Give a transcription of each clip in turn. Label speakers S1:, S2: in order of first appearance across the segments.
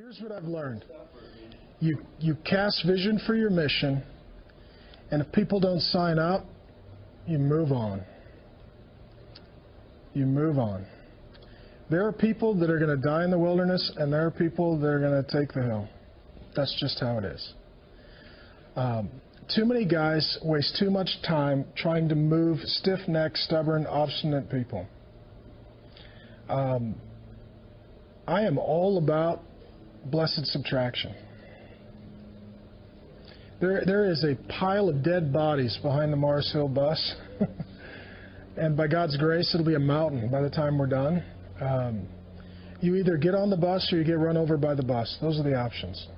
S1: Here's what I've learned. You cast vision for your mission, and if people don't sign up, you move on. You move on. There are people that are going to die in the wilderness, and there are people that are going to take the hill. That's just how it is. Too many guys waste too much time trying to move stiff-necked, stubborn, obstinate people. I am all about blessed subtraction. There is a pile of dead bodies behind the Mars Hill bus, and by God's grace, it'll be a mountain by the time we're done. You either get on the bus or you get run over by the bus. Those are the options.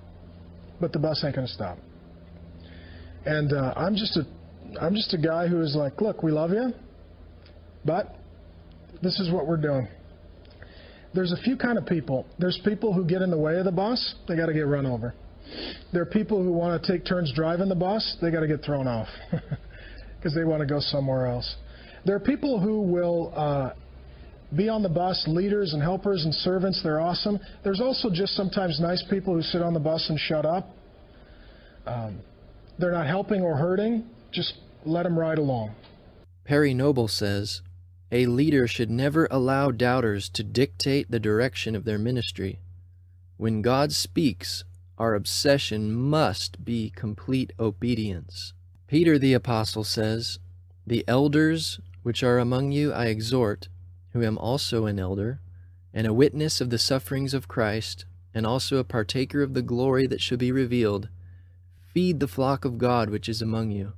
S1: But the bus ain't going to stop. And I'm just a guy who is like, look, we love you, but this is what we're doing. There's a few kind of people. There's people who get in the way of the bus. They got to get run over. There are people who want to take turns driving the bus. They got to get thrown off because they want to go somewhere else. There are people who will be on the bus, leaders and helpers and servants. They're awesome. There's also just sometimes nice people who sit on the bus and shut up. They're not helping or hurting. Just let them ride along.
S2: Perry Noble says, a leader should never allow doubters to dictate the direction of their ministry. When God speaks, our obsession must be complete obedience. Peter the Apostle says, the elders which are among you I exhort, who am also an elder, and a witness of the sufferings of Christ, and also a partaker of the glory that shall be revealed, feed the flock of God which is among you,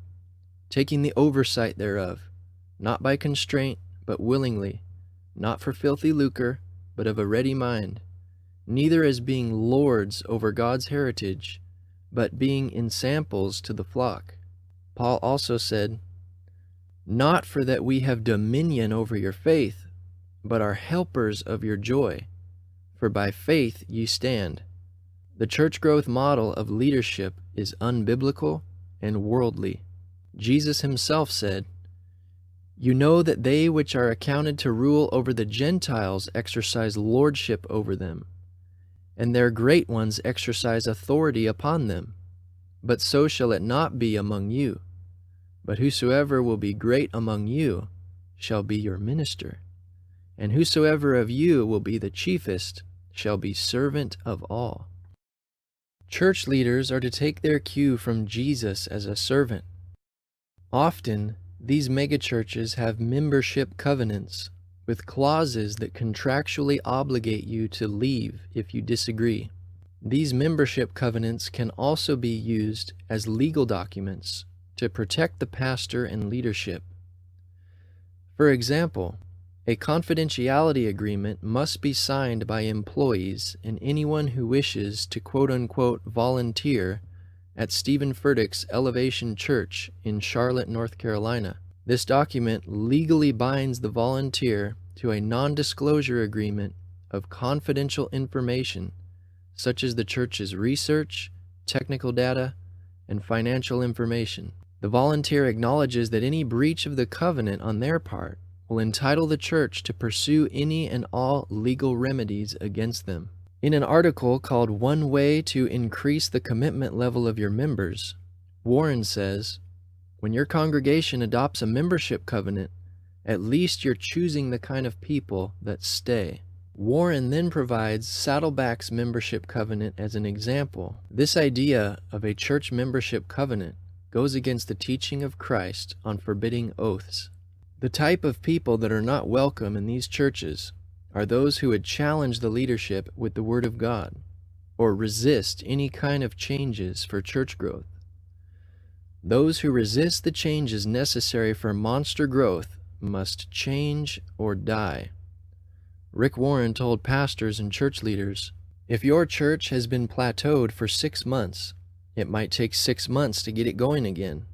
S2: taking the oversight thereof, not by constraint, but willingly, not for filthy lucre, but of a ready mind, neither as being lords over God's heritage, but being ensamples to the flock. Paul also said, not for that we have dominion over your faith, but are helpers of your joy, for by faith ye stand. The church growth model of leadership is unbiblical and worldly. Jesus himself said, you know that they which are accounted to rule over the Gentiles exercise lordship over them, and their great ones exercise authority upon them. But so shall it not be among you. But whosoever will be great among you shall be your minister, and whosoever of you will be the chiefest shall be servant of all. Church leaders are to take their cue from Jesus as a servant. Often, these megachurches have membership covenants with clauses that contractually obligate you to leave if you disagree. These membership covenants can also be used as legal documents to protect the pastor and leadership. For example, a confidentiality agreement must be signed by employees and anyone who wishes to quote-unquote volunteer at Stephen Furtick's Elevation Church in Charlotte, North Carolina. This document legally binds the volunteer to a non-disclosure agreement of confidential information, such as the church's research, technical data, and financial information. The volunteer acknowledges that any breach of the covenant on their part will entitle the church to pursue any and all legal remedies against them. In an article called One Way to Increase the Commitment Level of Your Members, Warren says, when your congregation adopts a membership covenant, at least you're choosing the kind of people that stay. Warren then provides Saddleback's membership covenant as an example. This idea of a church membership covenant goes against the teaching of Christ on forbidding oaths. The type of people that are not welcome in these churches are those who would challenge the leadership with the Word of God, or resist any kind of changes for church growth. Those who resist the changes necessary for monster growth must change or die. Rick Warren told pastors and church leaders, if your church has been plateaued for 6 months, it might take 6 months to get it going again.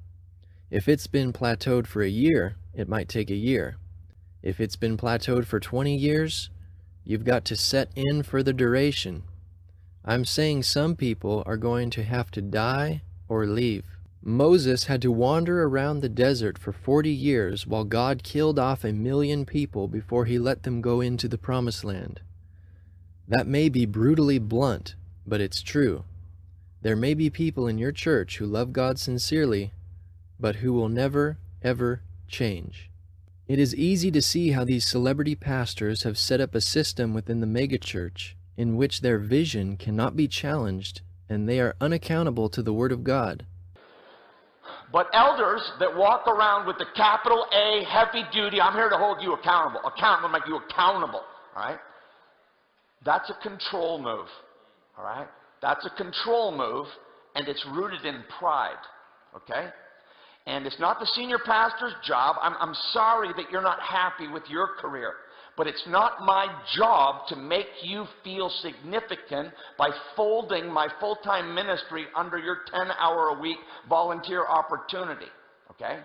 S2: If it's been plateaued for a year, it might take a year. If it's been plateaued for 20 years, you've got to set in for the duration. I'm saying some people are going to have to die or leave. Moses had to wander around the desert for 40 years while God killed off 1 million people before he let them go into the promised land. That may be brutally blunt, but it's true. There may be people in your church who love God sincerely, but who will never, ever change. It is easy to see how these celebrity pastors have set up a system within the megachurch in which their vision cannot be challenged and they are unaccountable to the Word of God.
S3: But elders that walk around with the capital A, heavy duty, I'm here to hold you accountable. I'm going to make you accountable. All right? That's a control move. All right? That's a control move, and it's rooted in pride. Okay? And it's not the senior pastor's job. I'm sorry that you're not happy with your career. But it's not my job to make you feel significant by folding my full-time ministry under your 10-hour-a-week volunteer opportunity. Okay?